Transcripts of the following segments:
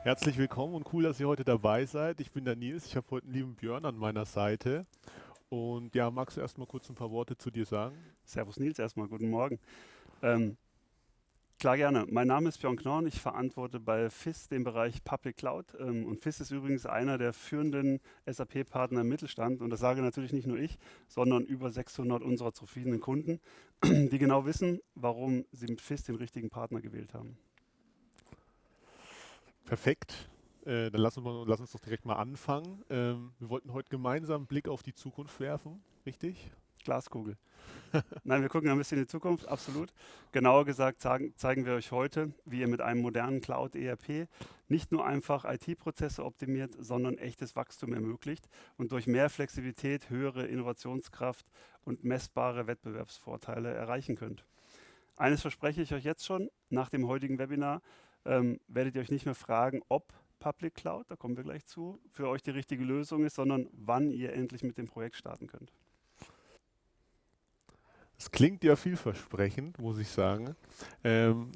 Herzlich willkommen und cool, dass ihr heute dabei seid. Ich bin der Nils, ich habe heute einen lieben Björn an meiner Seite. Und ja, magst du erst mal kurz ein paar Worte zu dir sagen? Servus Nils, erstmal guten Morgen. Ähm, klar gerne. Mein Name ist Björn Knorn. Ich verantworte bei FIS den Bereich Public Cloud. Und FIS ist übrigens einer der führenden SAP-Partner im Mittelstand. Und das sage natürlich nicht nur ich, sondern über 600 unserer zufriedenen Kunden, die genau wissen, warum sie mit FIS den richtigen Partner gewählt haben. Perfekt. Dann lass uns doch direkt mal anfangen. Wir wollten heute gemeinsam einen Blick auf die Zukunft werfen, richtig? Glaskugel. Nein, wir gucken ein bisschen in die Zukunft, absolut. Genauer gesagt zeigen wir euch heute, wie ihr mit einem modernen Cloud-ERP nicht nur einfach IT-Prozesse optimiert, sondern echtes Wachstum ermöglicht und durch mehr Flexibilität, höhere Innovationskraft und messbare Wettbewerbsvorteile erreichen könnt. Eines verspreche ich euch jetzt schon, nach dem heutigen Webinar werdet ihr euch nicht mehr fragen, ob Public Cloud, da kommen wir gleich zu, für euch die richtige Lösung ist, sondern wann ihr endlich mit dem Projekt starten könnt. Es klingt ja vielversprechend, muss ich sagen.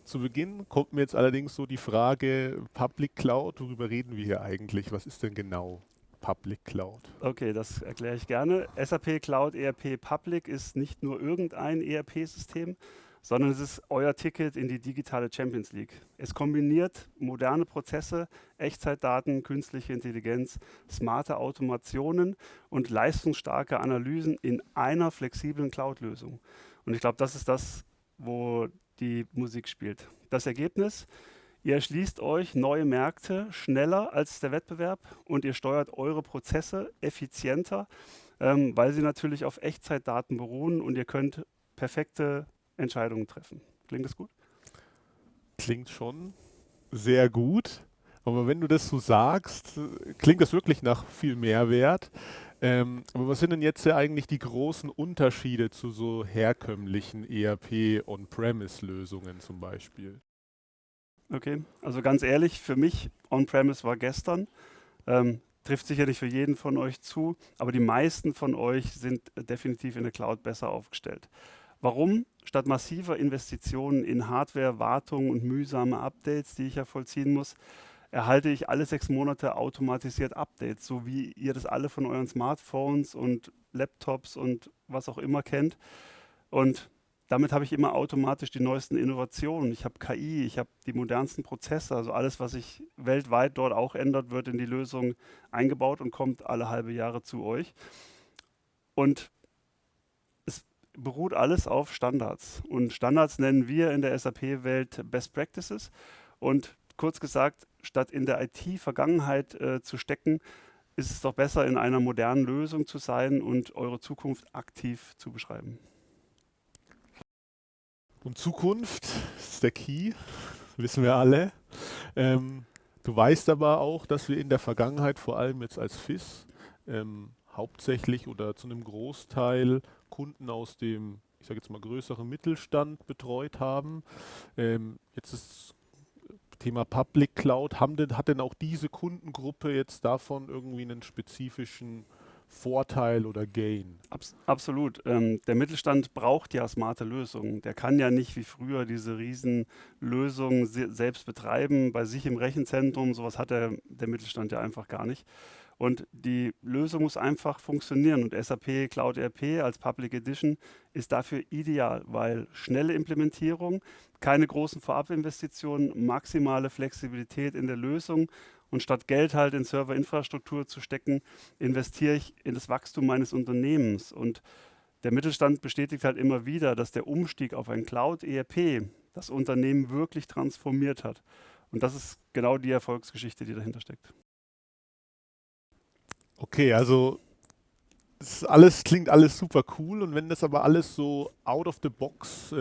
Zu Beginn kommt mir jetzt allerdings so die Frage, Public Cloud, worüber reden wir hier eigentlich? Was ist denn genau Public Cloud? Okay, das erkläre ich gerne. SAP Cloud ERP Public ist nicht nur irgendein ERP-System, sondern es ist euer Ticket in die digitale Champions League. Es kombiniert moderne Prozesse, Echtzeitdaten, künstliche Intelligenz, smarte Automationen und leistungsstarke Analysen in einer flexiblen Cloud-Lösung. Und ich glaube, das ist das, wo die Musik spielt. Das Ergebnis: Ihr erschließt euch neue Märkte schneller als der Wettbewerb und ihr steuert eure Prozesse effizienter, weil sie natürlich auf Echtzeitdaten beruhen und ihr könnt perfekte Entscheidungen treffen. Klingt das gut? Klingt schon sehr gut. Aber wenn du das so sagst, klingt das wirklich nach viel Mehrwert. Aber was sind denn jetzt ja eigentlich die großen Unterschiede zu so herkömmlichen ERP On-Premise-Lösungen zum Beispiel? Okay, also ganz ehrlich, für mich On-Premise war gestern. Trifft sicherlich für jeden von euch zu, aber die meisten von euch sind definitiv in der Cloud besser aufgestellt. Warum? Statt massiver Investitionen in Hardware, Wartung und mühsame Updates, die ich ja vollziehen muss, erhalte ich alle 6 Monate automatisiert Updates, so wie ihr das alle von euren Smartphones und Laptops und was auch immer kennt. Und damit habe ich immer automatisch die neuesten Innovationen. Ich habe KI, ich habe die modernsten Prozesse, also alles, was sich weltweit dort auch ändert, wird in die Lösung eingebaut und kommt alle halbe Jahre zu euch. Und es beruht alles auf Standards. Und Standards nennen wir in der SAP-Welt Best Practices. Und kurz gesagt, statt in der IT-Vergangenheit zu stecken, ist es doch besser, in einer modernen Lösung zu sein und eure Zukunft aktiv zu beschreiben. Und Zukunft ist der Key, wissen wir alle. Du weißt aber auch, dass wir in der Vergangenheit, vor allem jetzt als FIS, hauptsächlich oder zu einem Großteil Kunden aus dem, ich sage jetzt mal, größeren Mittelstand betreut haben. Jetzt ist Thema Public Cloud. Hat denn auch diese Kundengruppe jetzt davon irgendwie einen spezifischen Vorteil oder Gain? Absolut. Der Mittelstand braucht ja smarte Lösungen. Der kann ja nicht wie früher diese Riesenlösungen selbst betreiben, bei sich im Rechenzentrum. Sowas hat der Mittelstand ja einfach gar nicht. Und die Lösung muss einfach funktionieren. Und SAP Cloud ERP als Public Edition ist dafür ideal, weil schnelle Implementierung, keine großen Vorabinvestitionen, maximale Flexibilität in der Lösung. Und statt Geld halt in Serverinfrastruktur zu stecken, investiere ich in das Wachstum meines Unternehmens. Und der Mittelstand bestätigt halt immer wieder, dass der Umstieg auf ein Cloud-ERP das Unternehmen wirklich transformiert hat. Und das ist genau die Erfolgsgeschichte, die dahinter steckt. Okay, also klingt alles super cool und wenn das aber alles so out of the box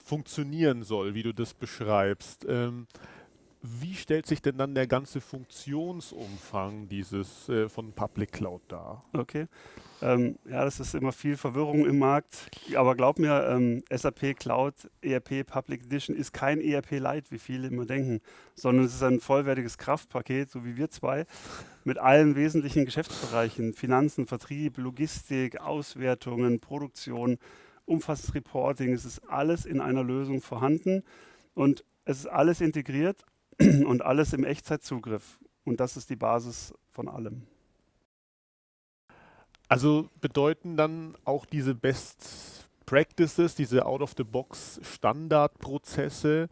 funktionieren soll, wie du das beschreibst, wie stellt sich denn dann der ganze Funktionsumfang dieses von Public Cloud dar? Okay. Ja, das ist immer viel Verwirrung im Markt. Aber glaub mir, SAP Cloud ERP Public Edition ist kein ERP Lite, wie viele immer denken, sondern es ist ein vollwertiges Kraftpaket, so wie wir zwei, mit allen wesentlichen Geschäftsbereichen: Finanzen, Vertrieb, Logistik, Auswertungen, Produktion, umfassendes Reporting. Es ist alles in einer Lösung vorhanden und es ist alles integriert und alles im Echtzeitzugriff. Und das ist die Basis von allem. Also bedeuten dann auch diese Best Practices, diese Out-of-the-Box Standardprozesse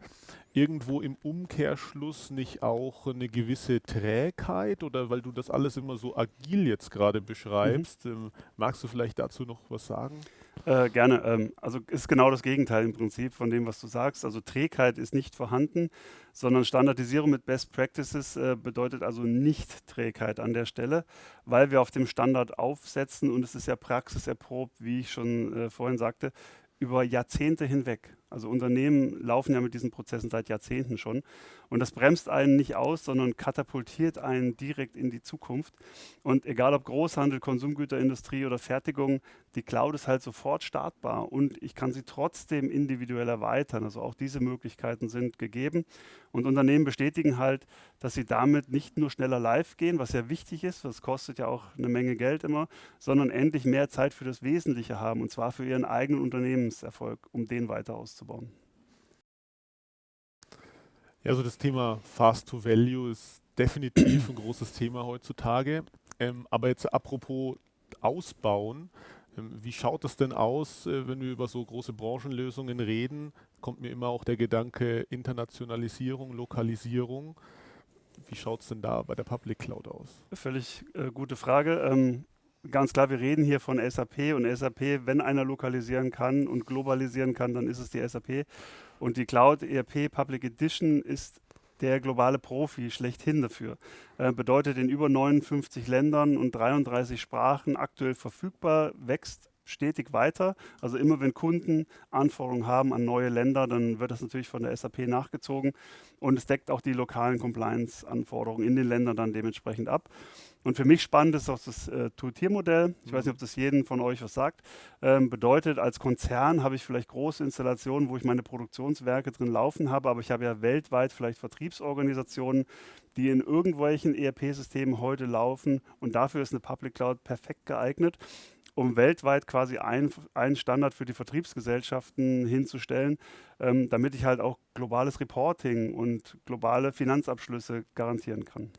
irgendwo im Umkehrschluss nicht auch eine gewisse Trägheit oder weil du das alles immer so agil jetzt gerade Mhm. beschreibst, magst du vielleicht dazu noch was sagen? Gerne. Also ist genau das Gegenteil im Prinzip von dem, was du sagst. Also Trägheit ist nicht vorhanden, sondern Standardisierung mit Best Practices bedeutet also nicht Trägheit an der Stelle, weil wir auf dem Standard aufsetzen und es ist ja praxiserprobt, wie ich schon vorhin sagte, über Jahrzehnte hinweg. Also Unternehmen laufen ja mit diesen Prozessen seit Jahrzehnten schon und das bremst einen nicht aus, sondern katapultiert einen direkt in die Zukunft. Und egal ob Großhandel, Konsumgüterindustrie oder Fertigung, die Cloud ist halt sofort startbar und ich kann sie trotzdem individuell erweitern. Also auch diese Möglichkeiten sind gegeben. Und Unternehmen bestätigen halt, dass sie damit nicht nur schneller live gehen, was ja wichtig ist, das kostet ja auch eine Menge Geld immer, sondern endlich mehr Zeit für das Wesentliche haben, und zwar für ihren eigenen Unternehmenserfolg, um den weiter auszubauen. Ja, also das Thema Fast to Value ist definitiv ein großes Thema heutzutage. Aber jetzt apropos Ausbauen, wie schaut es denn aus, wenn wir über so große Branchenlösungen reden? Kommt mir immer auch der Gedanke Internationalisierung, Lokalisierung. Wie schaut es denn da bei der Public Cloud aus? Völlig gute Frage. Ganz klar, wir reden hier von SAP und SAP, wenn einer lokalisieren kann und globalisieren kann, dann ist es die SAP. Und die Cloud ERP Public Edition ist der globale Profi schlechthin dafür. Bedeutet in über 59 Ländern und 33 Sprachen aktuell verfügbar, wächst stetig weiter. Also immer wenn Kunden Anforderungen haben an neue Länder, dann wird das natürlich von der SAP nachgezogen und es deckt auch die lokalen Compliance-Anforderungen in den Ländern dann dementsprechend ab. Und für mich spannend ist auch das Two-Tier-Modell. Ich weiß nicht, ob das jeden von euch was sagt. Bedeutet, als Konzern habe ich vielleicht große Installationen, wo ich meine Produktionswerke drin laufen habe, aber ich habe ja weltweit vielleicht Vertriebsorganisationen, die in irgendwelchen ERP-Systemen heute laufen und dafür ist eine Public Cloud perfekt geeignet, um weltweit quasi einen Standard für die Vertriebsgesellschaften hinzustellen, damit ich halt auch globales Reporting und globale Finanzabschlüsse garantieren kann.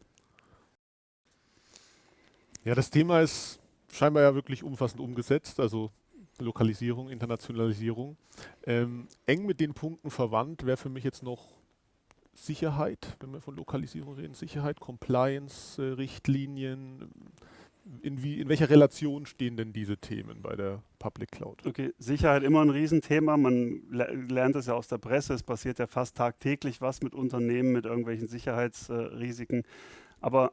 Ja, das Thema ist scheinbar ja wirklich umfassend umgesetzt, also Lokalisierung, Internationalisierung. Eng mit den Punkten verwandt wäre für mich jetzt noch Sicherheit, wenn wir von Lokalisierung reden, Sicherheit, Compliance, Richtlinien. In welcher Relation stehen denn diese Themen bei der Public Cloud? Okay, Sicherheit immer ein Riesenthema. Man lernt es ja aus der Presse. Es passiert ja fast tagtäglich was mit Unternehmen, mit irgendwelchen Sicherheitsrisiken. Aber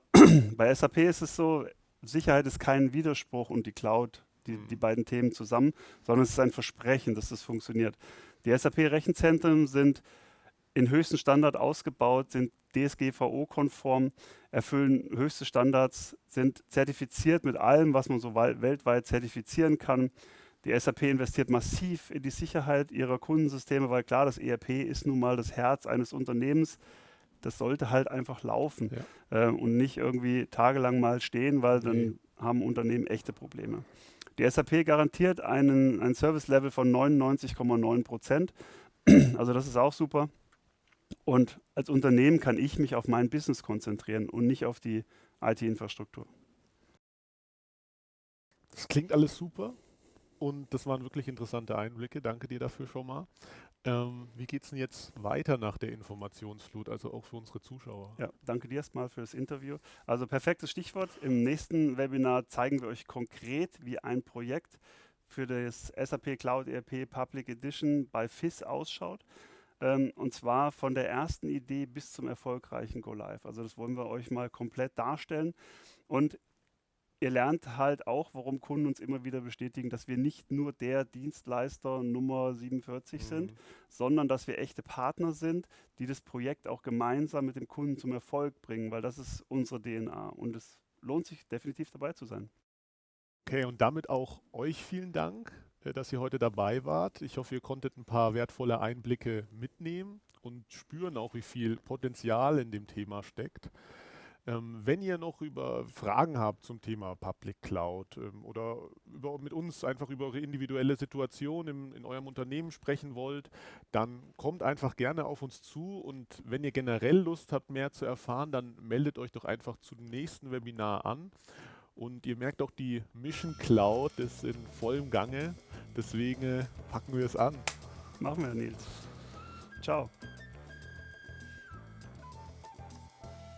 bei SAP ist es so, Sicherheit ist kein Widerspruch und die Cloud, die Hm. beiden Themen zusammen, sondern es ist ein Versprechen, dass das funktioniert. Die SAP-Rechenzentren sind in höchsten Standard ausgebaut, sind DSGVO-konform, erfüllen höchste Standards, sind zertifiziert mit allem, was man so weltweit zertifizieren kann. Die SAP investiert massiv in die Sicherheit ihrer Kundensysteme, weil klar, das ERP ist nun mal das Herz eines Unternehmens. Das sollte halt einfach laufen Ja. und nicht irgendwie tagelang mal stehen, weil Nee. dann haben Unternehmen echte Probleme. Die SAP garantiert ein Service-Level von 99,9%. Also das ist auch super. Und als Unternehmen kann ich mich auf mein Business konzentrieren und nicht auf die IT-Infrastruktur. Das klingt alles super und das waren wirklich interessante Einblicke. Danke dir dafür schon mal. Wie geht es denn jetzt weiter nach der Informationsflut, also auch für unsere Zuschauer? Ja, danke dir erstmal für das Interview. Also perfektes Stichwort. Im nächsten Webinar zeigen wir euch konkret, wie ein Projekt für das SAP Cloud ERP Public Edition bei FIS ausschaut. Und zwar von der ersten Idee bis zum erfolgreichen Go Live. Also das wollen wir euch mal komplett darstellen. Und ihr lernt halt auch, warum Kunden uns immer wieder bestätigen, dass wir nicht nur der Dienstleister Nummer 47 sind, Mhm. sondern dass wir echte Partner sind, die das Projekt auch gemeinsam mit dem Kunden zum Erfolg bringen, weil das ist unsere DNA und es lohnt sich definitiv dabei zu sein. Okay, und damit auch euch vielen Dank, dass ihr heute dabei wart. Ich hoffe, ihr konntet ein paar wertvolle Einblicke mitnehmen und spüren auch, wie viel Potenzial in dem Thema steckt. Wenn ihr noch Fragen habt zum Thema Public Cloud oder mit uns einfach über eure individuelle Situation in eurem Unternehmen sprechen wollt, dann kommt einfach gerne auf uns zu, und wenn ihr generell Lust habt, mehr zu erfahren, dann meldet euch doch einfach zum nächsten Webinar an. Und ihr merkt auch, die Mission Cloud ist in vollem Gange, deswegen packen wir es an. Machen wir, Nils. Ciao.